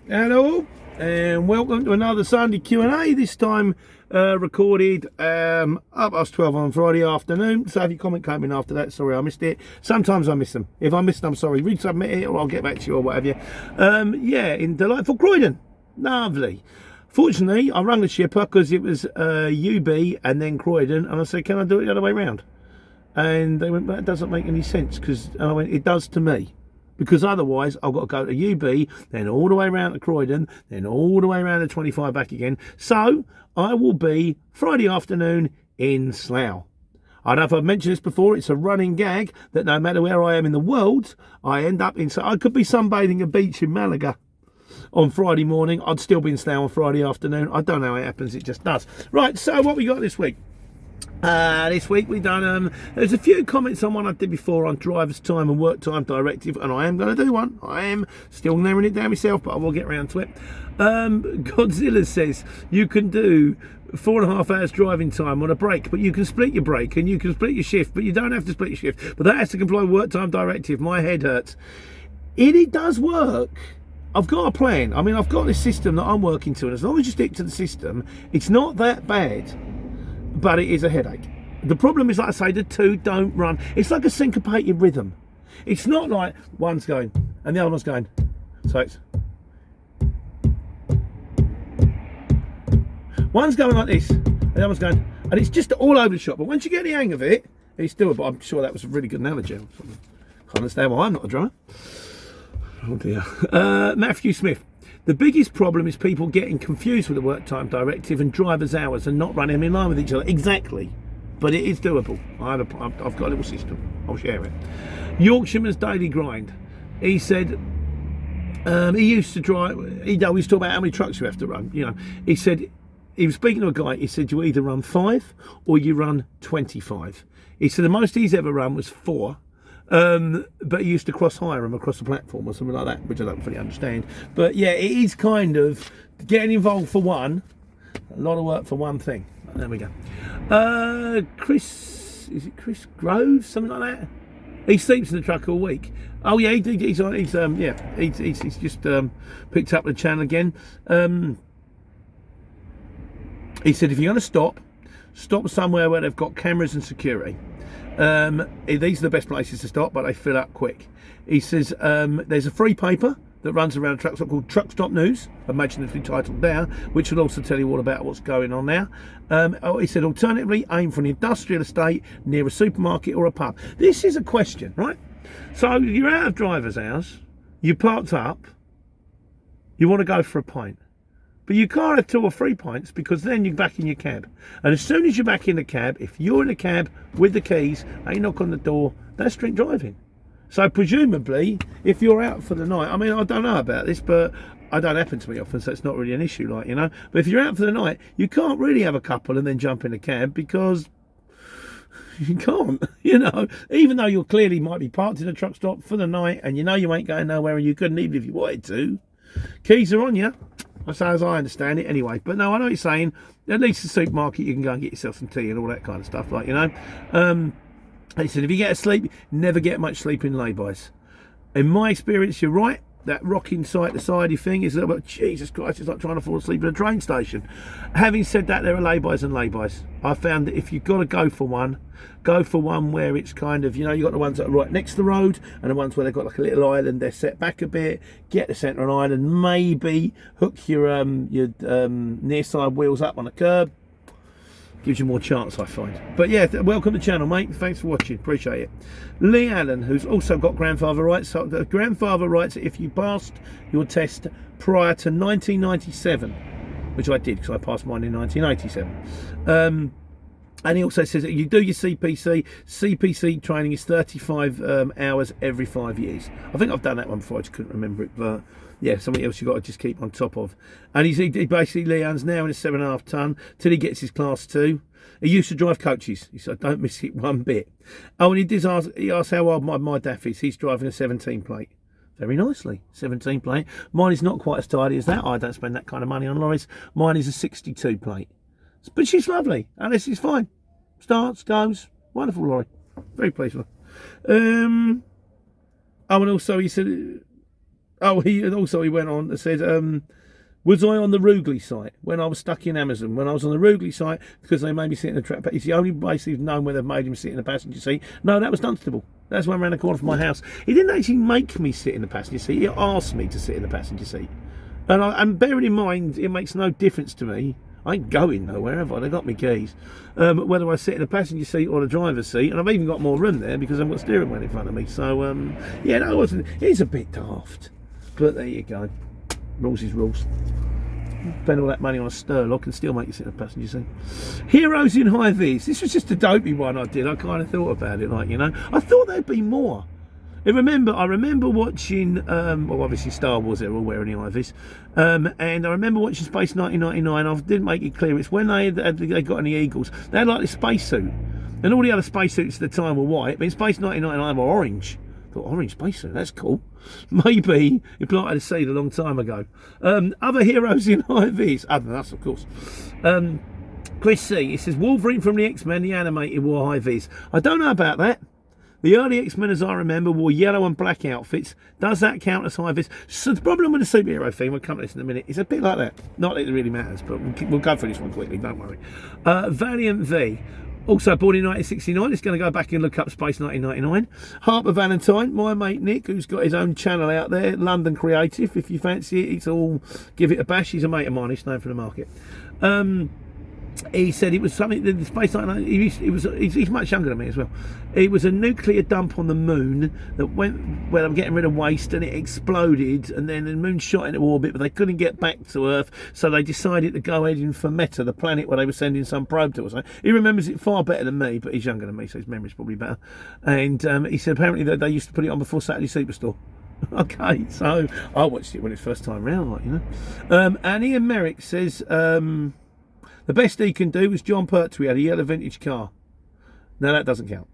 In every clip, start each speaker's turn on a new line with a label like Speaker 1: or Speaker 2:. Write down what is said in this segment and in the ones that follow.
Speaker 1: Hello and welcome to another Sunday Q&A, this time recorded up past 12 on Friday afternoon. So if your comment came in after that, sorry I missed it. Sometimes I miss them. If I miss them, I'm sorry, resubmit it or I'll get back to you or whatever. Yeah, in delightful Croydon. Lovely. Fortunately, I rang the shipper because it was UB and then Croydon, and I said, can I do it the other way round? And they went, that doesn't make any sense, because I went, it does to me. Because otherwise I've got to go to UB, then all the way around to Croydon, then all the way around to 25 back again. So I will be Friday afternoon in Slough. I don't know if I've mentioned this before, it's a running gag that no matter where I am in the world, I end up in... So I could be sunbathing a beach in Malaga on Friday morning, I'd still be in Slough on Friday afternoon. I don't know how it happens, it just does. Right, so what we got this week? This week we've done, there's a few comments on one I did before on driver's time and work time directive, and I am going to do one. I am still narrowing it down myself, but I will get around to it. Godzilla says you can do 4.5 hours driving time on a break, but you can split your break and you can split your shift, but you don't have to split your shift. But that has to comply with work time directive. My head hurts. It does work. I've got a plan. I mean, I've got this system that I'm working to, and as long as you stick to the system, it's not that bad. But it is a headache. The problem is, like I say, the two don't run. It's like a syncopated rhythm. It's not like one's going and the other one's going. So it's one's going like this and the other one's going, and it's just all over the shop. But once you get the hang of it, it's doable. I'm sure that was a really good analogy. I can't understand why I'm not a drummer. Oh dear. Matthew Smith. The biggest problem is people getting confused with the work time directive and driver's hours and not running them in line with each other. Exactly. But it is doable. I've got a little system. I'll share it. Yorkshireman's daily grind. He said he used to drive, he always talk about how many trucks you have to run. You know, he said, he was speaking to a guy, he said you either run 5 or you run 25. He said the most he's ever run was 4. But he used to cross-hire them across the platform or something like that, which I don't fully understand. But yeah, it is kind of getting involved for one, a lot of work for one thing. There we go. Chris, is it Chris Groves, something like that? He sleeps in the truck all week. Oh yeah, he's just picked up the channel again. He said if you're going to stop somewhere where they've got cameras and security. These are the best places to stop, but they fill up quick. He says there's a free paper that runs around a truck stop called Truck Stop News. Imagine it's titled there, which will also tell you all about what's going on now. He said alternatively aim for an industrial estate near a supermarket or a pub. This is a question, right? So you're out of driver's hours, you parked up, you want to go for a pint. But you can't have 2 or 3 pints, because then you're back in your cab. And as soon as you're back in the cab, if you're in the cab with the keys, they knock on the door, that's drink driving. So presumably, if you're out for the night, I mean, I don't know about this, but I don't happen to me often, so it's not really an issue, like, you know. But if you're out for the night, you can't really have a couple and then jump in a cab, because you can't, you know. Even though you clearly might be parked in a truck stop for the night, and you know you ain't going nowhere, and you couldn't even if you wanted to. Keys are on you. That's as I understand it anyway. But no, I know what you're saying. At least the supermarket, you can go and get yourself some tea and all that kind of stuff, like, you know. He said, if you get asleep, never get much sleep in laybys. In my experience, you're right. That rocking side to sidey thing is a little bit, Jesus Christ, it's like trying to fall asleep at a train station. Having said that, there are laybys and laybys. I found that if you've got to go for one where it's kind of, you know, you've got the ones that are right next to the road and the ones where they've got like a little island, they're set back a bit, get the centre of an island, maybe hook your near side wheels up on a curb. Gives you more chance, I find. But yeah, welcome to the channel, mate. Thanks for watching. Appreciate it. Lee Allen, who's also got grandfather rights. So the grandfather rights, if you passed your test prior to 1997, which I did because I passed mine in 1987. And he also says that you do your CPC. CPC training is 35 hours every 5 years. I think I've done that one before. I just couldn't remember it, but yeah, something else you've got to just keep on top of. And he basically, Leon's now in a 7.5 ton till he gets his class 2. He used to drive coaches. He said, I don't miss it one bit. Oh, and he asked how old my daff is. He's driving a 17 plate. Very nicely, 17 plate. Mine is not quite as tidy as that. I don't spend that kind of money on lorries. Mine is a 62 plate. But she's lovely. Alice is fine. Starts, goes. Wonderful lorry. Very pleased with her. Oh, and also he said, Oh, he went on and said, was I on the Rugeley site when I was stuck in Amazon? When I was on the Rugeley site, because they made me sit in the trap. It's the only place he's known where they've made him sit in the passenger seat. No, that was Dunstable. That's one around the corner from my house. He didn't actually make me sit in the passenger seat. He asked me to sit in the passenger seat. And bearing in mind, it makes no difference to me. I ain't going nowhere, have I? They got me keys. Whether I sit in the passenger seat or the driver's seat, and I've even got more room there because I've got steering wheel in front of me. So, yeah, no, it's a bit daft. But there you go. Rules is rules. Spend all that money on a Sturlock and still make you sit in the passenger seat. Heroes in high vis. This was just a dopey one I did. I kind of thought about it, like, you know. I thought there'd be more. I remember watching, well, obviously Star Wars, they're all wearing the high vis. And I remember watching Space 1999. I didn't make it clear. It's when they got in the Eagles. They had like this spacesuit. And all the other spacesuits at the time were white. But in Space 1999 were orange. I thought, orange spacesuit, that's cool. Maybe you planted a seed a long time ago. Other heroes in high vis, other than us, of course. Chris C, he says, Wolverine from the X-Men, the animated, wore high vis. I don't know about that. The early X-Men, as I remember, wore yellow and black outfits. Does that count as high vis? So the problem with the superhero thing, we'll come to this in a minute, is a bit like that. Not that it really matters, but we'll go through this one quickly, don't worry. Valiant V. Also born in 1969, it's going to go back and look up Space 1999. Harper Valentine, my mate Nick, who's got his own channel out there, London Creative. If you fancy it, it's all give it a bash. He's a mate of mine, he's known for the market. He said it was something that the Space 1999. He's much younger than me as well. It was a nuclear dump on the moon that went where they were getting rid of waste, and it exploded, and then the moon shot into orbit, but they couldn't get back to Earth, so they decided to go heading for Meta, the planet where they were sending some probe to or something. He remembers it far better than me, but he's younger than me, so his memory's probably better. And he said apparently that they used to put it on before Saturday Superstore. Okay, so I watched it when it's first time round, like, you know. And Ian Merrick says the best he can do was John Pertwee had a yellow vintage car. No, that doesn't count.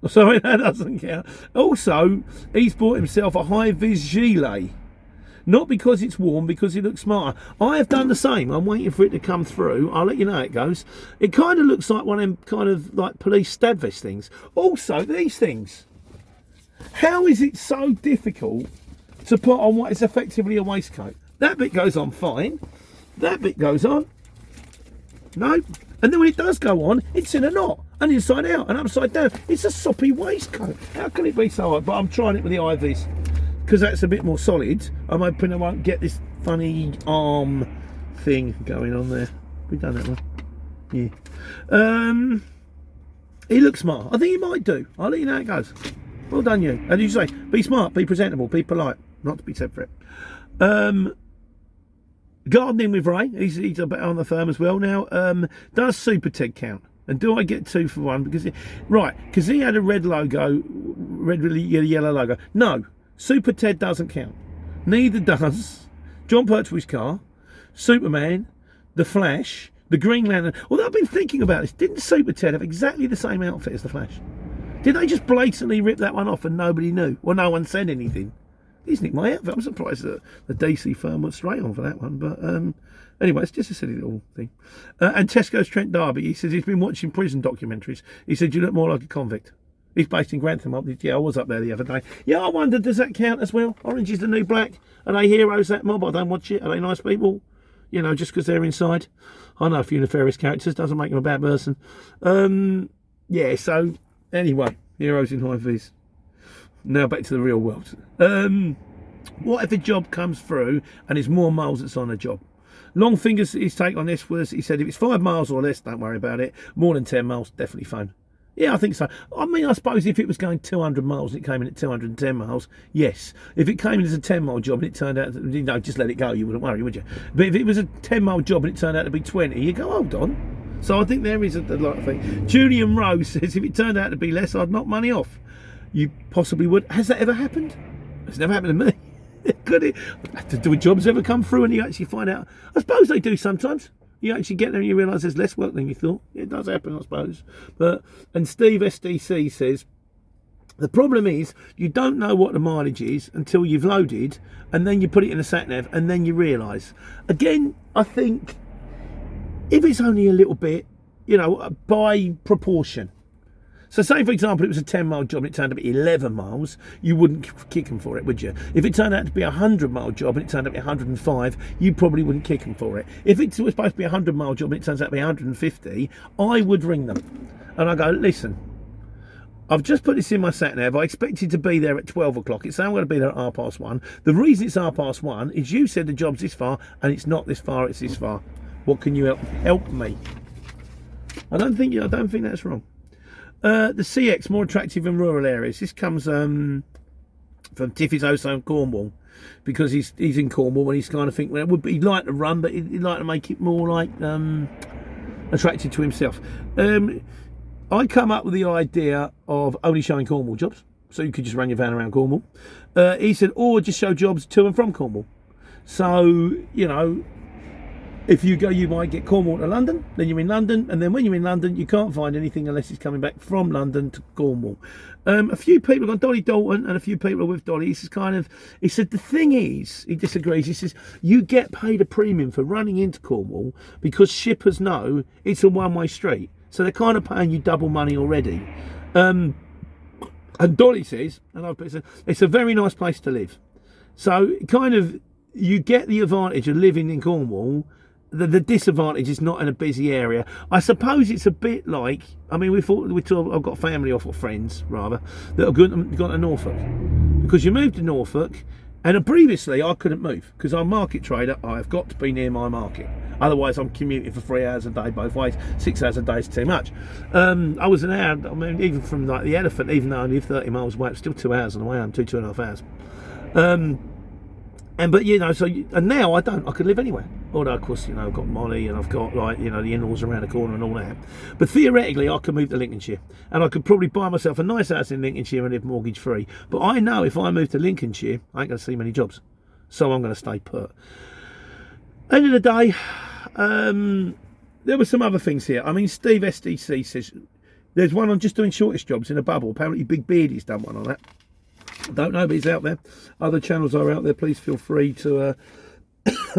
Speaker 1: Sorry, that doesn't count. Also, he's bought himself a high-vis gilet. Not because it's warm, because he looks smarter. I have done the same. I'm waiting for it to come through. I'll let you know how it goes. It kind of looks like one of them kind of like police stab vest things. Also, these things. How is it so difficult to put on what is effectively a waistcoat? That bit goes on fine. That bit goes on. No. And then when it does go on, it's in a knot. And inside out and upside down. It's a soppy waistcoat. How can it be so hard? But I'm trying it with the IVs. Because that's a bit more solid. I'm hoping I won't get this funny arm thing going on there. We've done that one. Yeah. He looks smart. I think he might do. I'll let you know how it goes. Well done, you. And you say, be smart, be presentable, be polite. Not to be said for it. Gardening with Ray. He's a bit on the firm as well now. Does Super Ted count? And do I get 2 for 1? Because he had a red logo, yellow logo. No, Super Ted doesn't count. Neither does John Pertwee's car, Superman, The Flash, the Green Lantern. Although I've been thinking about this, didn't Super Ted have exactly the same outfit as The Flash? Did they just blatantly rip that one off and nobody knew? Well, no one said anything. He's nicked my outfit. I'm surprised that the DC firm went straight on for that one. But anyway, it's just a silly little thing. And Tesco's Trent Darby, he says he's been watching prison documentaries. He said, you look more like a convict. He's based in Grantham. Yeah, I was up there the other day. Yeah, I wondered, does that count as well? Orange is the New Black. Are they heroes, that mob? I don't watch it. Are they nice people? You know, just because they're inside. I know a few nefarious characters. Doesn't make them a bad person. Yeah, so anyway, heroes in high vis. Now back to the real world. What if a job comes through and it's more miles that's on a job? Longfinger's his take on this was, he said, if it's 5 miles or less, don't worry about it. More than 10 miles, definitely phone. Yeah, I think so. I mean, I suppose if it was going 200 miles and it came in at 210 miles, yes. If it came in as a 10-mile job and it turned out, just let it go, you wouldn't worry, would you? But if it was a 10-mile job and it turned out to be 20, you go, hold on. So I think there is a lot of thing. Julian Rose says, if it turned out to be less, I'd knock money off. You possibly would. Has that ever happened? It's never happened to me. Could it? Do jobs ever come through and you actually find out? I suppose they do sometimes. You actually get there and you realise there's less work than you thought. It does happen, I suppose. And Steve SDC says, the problem is you don't know what the mileage is until you've loaded and then you put it in a sat-nav and then you realise. Again, I think if it's only a little bit, you know, by proportion. So say, for example, it was a 10-mile job and it turned out to be 11 miles, you wouldn't kick them for it, would you? If it turned out to be a 100-mile job and it turned out to be 105, you probably wouldn't kick them for it. If it was supposed to be a 100-mile job and it turns out to be 150, I would ring them. And I go, listen, I've just put this in my sat-nav. I expected to be there at 12 o'clock. It's saying I'm going to be there at 1:30. The reason it's 1:30 is you said the job's this far and it's not this far, it's this far. What can you help me? I don't think that's wrong. The CX more attractive in rural areas. This comes from Tiffy's also in Cornwall, because he's in Cornwall and he's kind of thinking, well, he'd like to run, but he'd like to make it more like attractive to himself. I come up with the idea of only showing Cornwall jobs, so you could just run your van around Cornwall. He said, or just show jobs to and from Cornwall. So, you know, if you go, you might get Cornwall to London, then you're in London, and then when you're in London, you can't find anything unless it's coming back from London to Cornwall. A few people have got Dolly Dalton, and a few people are with Dolly. He said, the thing is, he disagrees. He says, you get paid a premium for running into Cornwall because shippers know it's a one-way street. So they're kind of paying you double money already. And Dolly says, and it's a very nice place to live. So kind of, you get the advantage of living in Cornwall. The disadvantage is not in a busy area. I suppose it's a bit like, I mean, I've got family or friends rather that have gone to Norfolk, because you moved to Norfolk, and previously I couldn't move because I'm a market trader. I've got to be near my market, otherwise I'm commuting for 3 hours a day both ways. 6 hours a day is too much. I was an hour. I mean, even from like the Elephant, even though I live 30 miles away, it's still 2 hours on the way home, 2.5 hours. But you know, and now I could live anywhere. Although of course, you know, I've got Molly and I've got, like, you know, the in-laws around the corner and all that. But theoretically I could move to Lincolnshire and I could probably buy myself a nice house in Lincolnshire and live mortgage free. But I know if I move to Lincolnshire, I ain't going to see many jobs. So I'm going to stay put. End of the day, there were some other things here. I mean, Steve SDC says there's one on just doing shortest jobs in a bubble. Apparently Big Beardy's done one on that. I don't know, but he's out there. Other channels are out there. Please feel free to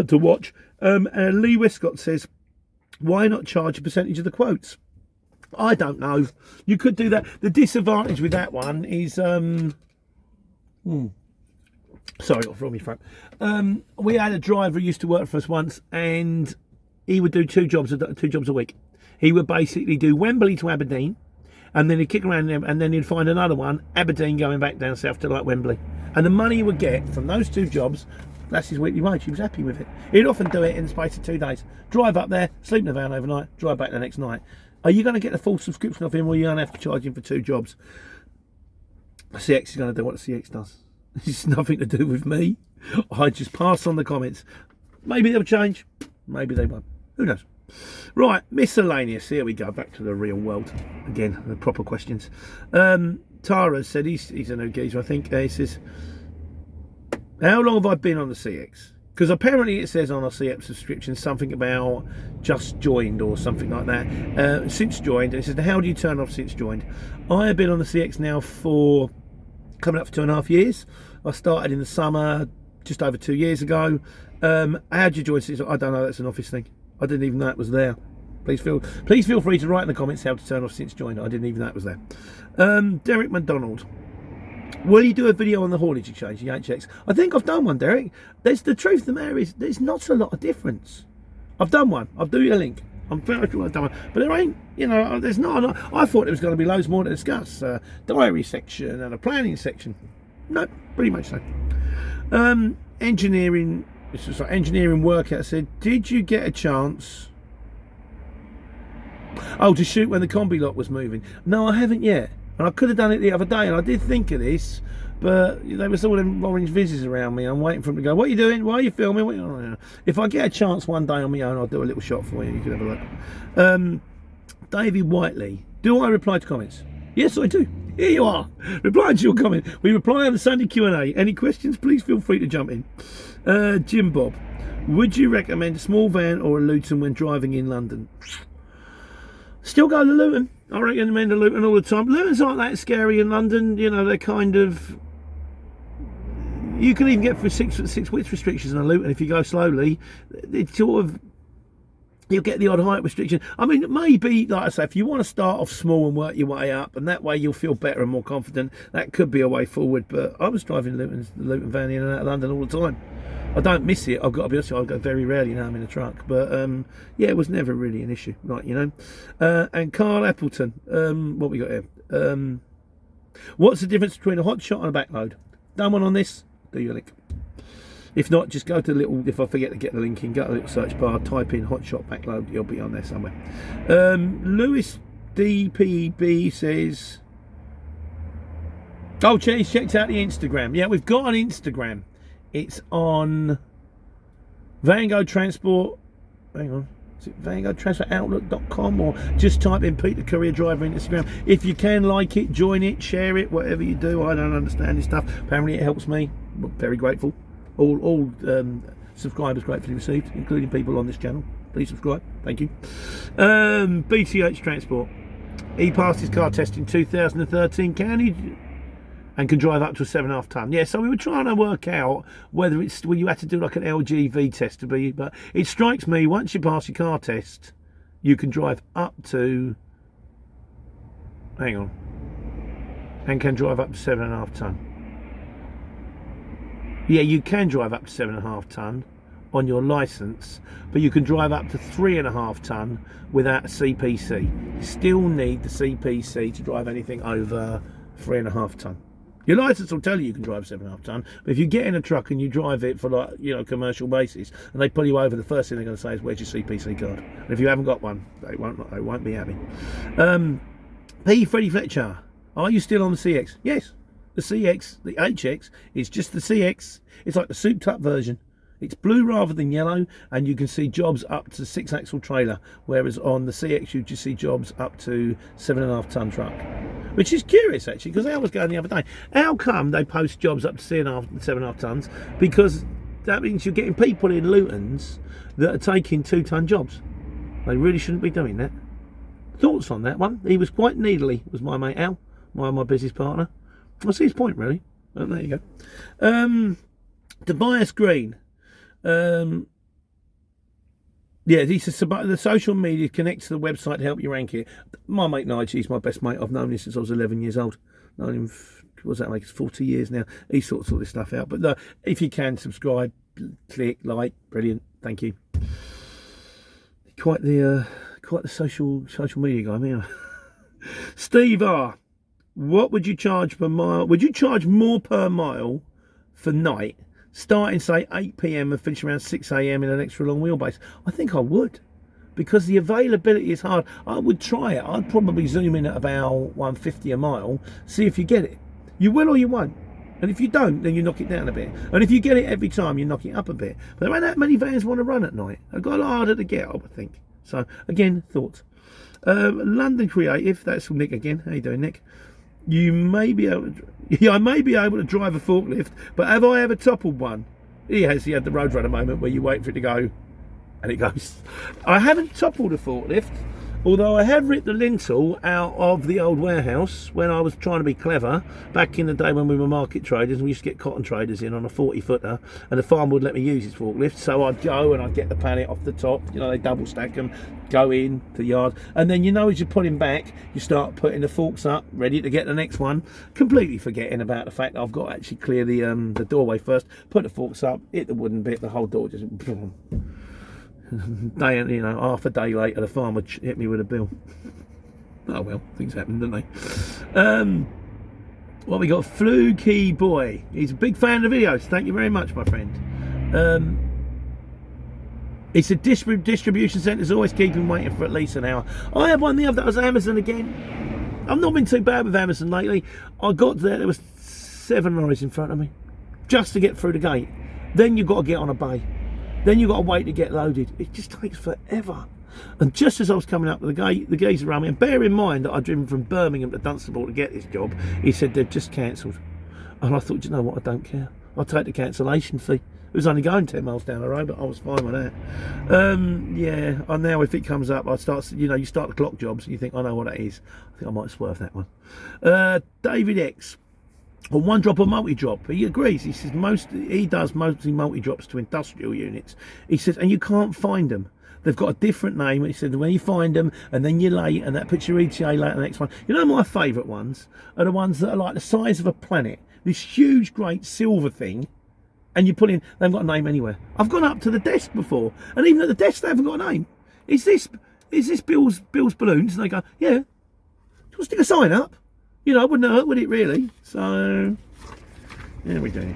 Speaker 1: to watch. Lee Westcott says, why not charge a percentage of the quotes? I don't know. You could do that. The disadvantage with that one is sorry, got from my throat. We had a driver who used to work for us once, and he would do two jobs a week. He would basically do Wembley to Aberdeen, and then he'd kick around them, and then he'd find another one, Aberdeen, going back down south to like Wembley. And the money he would get from those two jobs, that's his weekly wage. He was happy with it. He'd often do it in the space of 2 days. Drive up there, sleep in the van overnight, drive back the next night. Are you going to get the full subscription off him, or are you going to have to charge him for 2 jobs? The CX is going to do what the CX does. It's nothing to do with me. I just pass on the comments. Maybe they'll change. Maybe they won't. Who knows? Right, miscellaneous. Here we go. Back to the real world. Again, the proper questions. Tara said, he's a new geezer, I think. He says, how long have I been on the CX? Because apparently it says on our CX subscription something about just joined or something like that. Since joined. And it says, how do you turn off since joined? I have been on the CX now for coming up for 2.5 years. I started in the summer just over 2 years ago. How do you join CX? I don't know. That's an office thing. I didn't even know it was there. Please feel free to write in the comments how to turn off since joined. I didn't even know it was there. Derek McDonald. Will you do a video on the haulage exchange, the HX? I think I've done one, Derek. The truth of the matter is, there's not a lot of difference. I've done one. I'll do you a link. I'm very sure I've done one. But there ain't, you know, there's not a lot. I thought there was going to be loads more to discuss. Diary section and a planning section. No, pretty much so. Engineering, this is like engineering workout said, did you get a chance to shoot when the combi lot was moving? No, I haven't yet. And I could have done it the other day, and I did think of this, but there was all them orange vizzes around me. I'm waiting for them to go, what are you doing? Why are you filming? If I get a chance one day on my own, I'll do a little shot for you. You can have a look. David Whiteley, do I reply to comments? Yes, I do. Here you are. Replying to your comment. We reply on the Sunday Q&A. Any questions, please feel free to jump in. Jim Bob, would you recommend a small van or a Luton when driving in London? Still go to Luton. I recommend a Luton all the time. Luton's aren't that scary in London. You know, they're kind of... You can even get through 6'6" width restrictions in a Luton if you go slowly. It's sort of... You'll get the odd height restriction. I mean, maybe, like I say, if you want to start off small and work your way up, and that way you'll feel better and more confident, that could be a way forward. But I was driving the Luton van in and out of London all the time. I don't miss it. I've got to be honest with you, I go very rarely now I'm in a truck. But yeah, it was never really an issue, like, you know. And Carl Appleton, what we got here? What's the difference between a hot shot and a backload? Done one on this? Do your link. If not, just go to the little, if I forget to get the link in, go to the little search bar, type in hot shot backload, you'll be on there somewhere. Lewis DPB says, oh, he's checked out the Instagram. Yeah, we've got an Instagram. It's on Vango Transport. Hang on. Is it VangoTransportOutlook.com, or just type in Pete the Courier Driver in Instagram. If you can, like it, join it, share it, whatever you do. I don't understand this stuff. Apparently it helps me. I'm very grateful. All subscribers gratefully received, including people on this channel. Please subscribe. Thank you. BTH Transport. He passed his car test in 2013. Can he? And can drive up to a 7.5 tonne. Yeah, so we were trying to work out whether it's, well, you had to do like an LGV test to be, but it strikes me once you pass your car test, you can drive up to, hang on, and can drive up to 7.5 tonne. Yeah, you can drive up to 7.5 tonne on your licence, but you can drive up to 3.5 tonne without a CPC. You still need the CPC to drive anything over 3.5 tonne. Your licence will tell you can drive 7.5 tonne, but if you get in a truck and you drive it for, like, you know, commercial basis, and they pull you over, the first thing they're going to say is, where's your CPC card? And if you haven't got one, they won't be happy. P. Freddie Fletcher, are you still on the CX? Yes. The CX, the HX, is just the CX. It's like the souped up version. It's blue rather than yellow, and you can see jobs up to 6-axle trailer, whereas on the CX you just see jobs up to 7.5 tonne truck. Which is curious, actually, because I was going the other day. How come they post jobs up to 7.5 tonnes? Because that means you're getting people in Lutons that are taking 2-tonne jobs. They really shouldn't be doing that. Thoughts on that one? He was quite needly, was my mate Al, my business partner. I see his point, really. Oh, there you go. Tobias Green. Yeah, he says the social media connects to the website to help you rank it. My mate Nigel, he's my best mate. I've known him since I was 11 years old. Known him, what's that make? It's 40 years now. He sorts all this stuff out. But if you can, subscribe, click, like, brilliant. Thank you. Quite the social media guy, me. Steve R. What would you charge per mile? Would you charge more per mile for night, starting say 8 PM and finish around 6 AM in an extra long wheelbase? I think I would, because the availability is hard. I would try it. I'd probably zoom in at about 150 a mile, see if you get it. You will or you won't. And if you don't, then you knock it down a bit. And if you get it every time, you knock it up a bit. But there ain't that many vans want to run at night. They've got a lot harder to get, I would think. So, again, thoughts. London Creative, that's from Nick again. How you doing, Nick? You may be able to, yeah, I may be able to drive a forklift, but have I ever toppled one? He had the Roadrunner moment where you wait for it to go and it goes. I haven't toppled a forklift, although I have ripped the lintel out of the old warehouse when I was trying to be clever back in the day when we were market traders, and we used to get cotton traders in on a 40-footer, and the farm would let me use his forklift, so I'd go and I'd get the pallet off the top, you know, they double stack them, go in to the yard, and then, you know, as you're putting back, you start putting the forks up, ready to get the next one, completely forgetting about the fact that I've got to actually clear the doorway first, put the forks up, hit the wooden bit, the whole door just day, you know, half a day later the farmer hit me with a bill. Oh well, things happen, don't they? What we got? Fluky Boy, he's a big fan of the videos. Thank you very much, my friend. It's a distribution centre's always keeping waiting for at least an hour. I had one the other, that was Amazon again. I've not been too bad with Amazon lately. I got there was 7 lorries in front of me just to get through the gate. Then you've got to get on a bay. Then you've got to wait to get loaded. It just takes forever. And just as I was coming up to the gate, the geezer around me, and bear in mind that I'd driven from Birmingham to Dunstable to get this job, he said they've just cancelled. And I thought, you know what, I don't care. I'll take the cancellation fee. It was only going 10 miles down the road, but I was fine with that. Yeah, and now if it comes up, I start, you know, you start the clock jobs and you think, I know what that is. I think I might swerve that one. David X. On one drop or multi-drop, he agrees. He says he does mostly multi-drops to industrial units. He says, and you can't find them. They've got a different name. He said when you find them and then you're late and that puts your ETA late on the next one. You know, my favourite ones are the ones that are like the size of a planet. This huge, great silver thing. And you put in, they haven't got a name anywhere. I've gone up to the desk before, and even at the desk they haven't got a name. Is this Bill's Balloons? And they go, yeah. Do you want to stick a sign up? You know, it wouldn't hurt, would it really? So, there we go.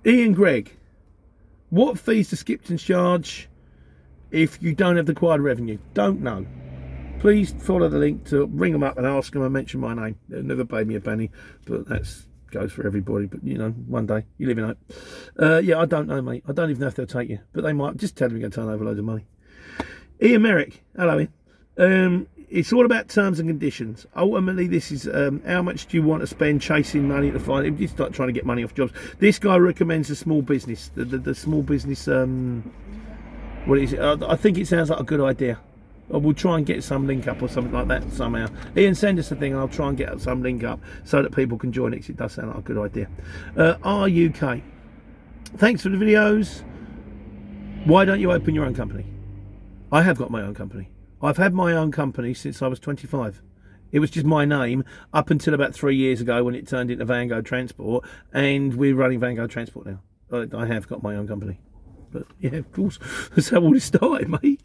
Speaker 1: Ian Gregg, what fees does Skipton charge if you don't have the required revenue? Don't know. Please follow the link to ring them up and ask them and mention my name. They've never paid me a penny, but that goes for everybody. But, you know, one day, you live in hope. Yeah, I don't know, mate. I don't even know if they'll take you. But they might. Just tell them you're going to turn over loads of money. Ian Merrick. Hello, Ian. It's all about terms and conditions. Ultimately, this is how much do you want to spend chasing money to find it. You start trying to get money off jobs. This guy recommends a small business. The small business, what is it? I think it sounds like a good idea. We'll try and get some link up or something like that somehow. Ian, send us a thing and I'll try and get some link up so that people can join it, because it does sound like a good idea. RUK, thanks for the videos. Why don't you open your own company? I have got my own company. I've had my own company since I was 25. It was just my name up until about 3 years ago when it turned into Vango Transport, and we're running Vango Transport now. I have got my own company. But yeah, of course, that's how all this started, mate.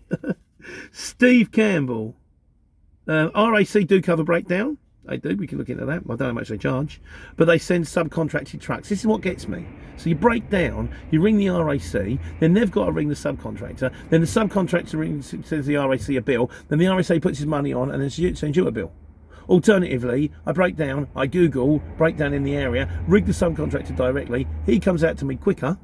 Speaker 1: Steve Campbell, RAC do cover breakdown. They do. We can look into that. I don't know how much they charge, but they send subcontracted trucks. This is what gets me. So you break down, you ring the RAC, then they've got to ring the subcontractor, then the subcontractor sends the RAC a bill, then the RAC puts his money on and then sends you a bill. Alternatively, I break down, I Google breakdown in the area, rig the subcontractor directly, he comes out to me quicker,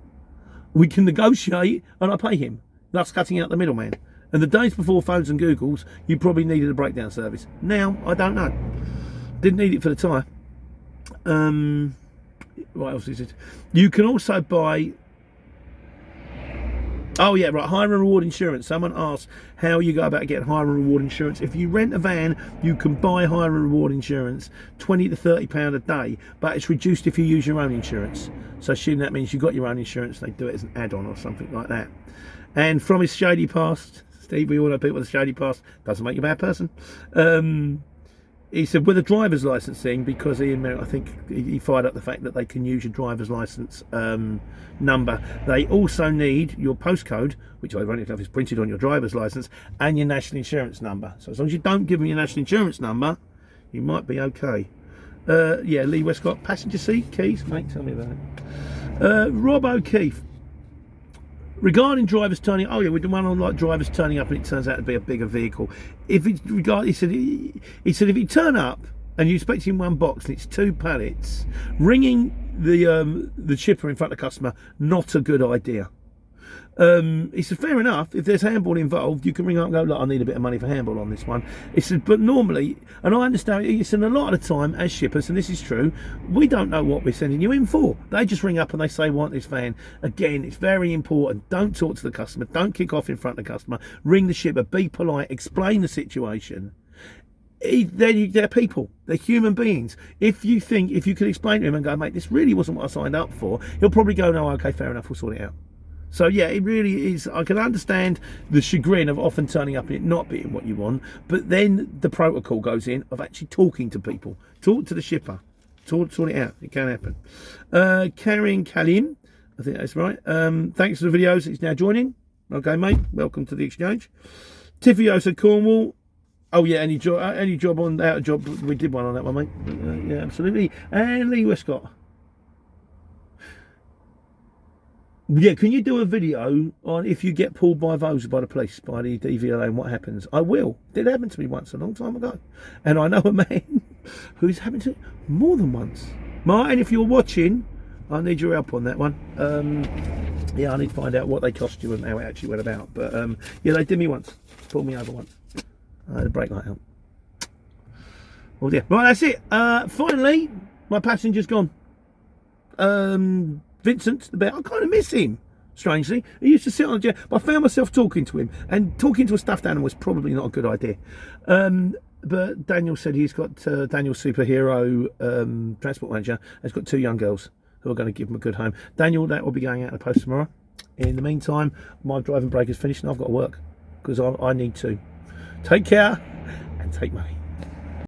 Speaker 1: we can negotiate, and I pay him, thus cutting out the middleman. And the days before phones and Googles, you probably needed a breakdown service. Now, I don't know. Didn't need it for the tyre. What else is it? You can also buy... Oh yeah, right, hire and reward insurance. Someone asked how you go about getting hire and reward insurance. If you rent a van, you can buy hire and reward insurance, £20 to £30 a day, but it's reduced if you use your own insurance. So assume that means you've got your own insurance, they do it as an add-on or something like that. And from his shady past, Steve, we all know people with a shady past, doesn't make you a bad person. He said with a driver's licensing, because Ian Merritt, I think he fired up the fact that they can use your driver's license number. They also need your postcode, which ironically enough is printed on your driver's license, and your national insurance number. So as long as you don't give them your national insurance number, you might be okay. Yeah, Lee Westcott, passenger seat, keys, mate, tell me about it. Rob O'Keefe. Regarding drivers turning, oh yeah, we did one on like drivers turning up and it turns out to be a bigger vehicle. If it's he said if you turn up and you expect in one box and it's 2 pallets, ringing the shipper in front of the customer, not a good idea. He said, fair enough, if there's handball involved, you can ring up and go, look, I need a bit of money for handball on this one. He said, but normally, and I understand, he said, a lot of the time, as shippers, and this is true, we don't know what we're sending you in for. They just ring up and they say, want this van. Again, it's very important. Don't talk to the customer. Don't kick off in front of the customer. Ring the shipper. Be polite. Explain the situation. They're people. They're human beings. If you could explain to him and go, mate, this really wasn't what I signed up for, he'll probably go, no, okay, fair enough, we'll sort it out. So yeah, it really is. I can understand the chagrin of often turning up and it not being what you want, but then the protocol goes in of actually talking to people. Talk to the shipper. Sort it out. It can happen. Karim Kalim, I think that's right. Thanks for the videos. He's now joining. Okay, mate. Welcome to the exchange. Tiffiosa Cornwall. Oh yeah, any job on out of job? We did one on that one, mate. Yeah, absolutely. And Lee Westcott. Yeah, can you do a video on if you get pulled by Vosa by the police, by the DVLA, and what happens? I will. It did happen to me once a long time ago. And I know a man who's happened to more than once. Martin, if you're watching, I need your help on that one. Yeah, I need to find out what they cost you and how it actually went about. But yeah, they did me once. Pulled me over once. I had a brake light out. Oh dear. Right, that's it. Finally, my passenger's gone. Vincent the bear, I kind of miss him, strangely. He used to sit on a chair, but I found myself talking to him, and talking to a stuffed animal is probably not a good idea. But Daniel said he's got, Daniel Superhero, transport manager, has got 2 young girls who are going to give him a good home. Daniel, that will be going out of the post tomorrow. In the meantime, my driving break is finished and I've got to work because I need to. Take care and take money.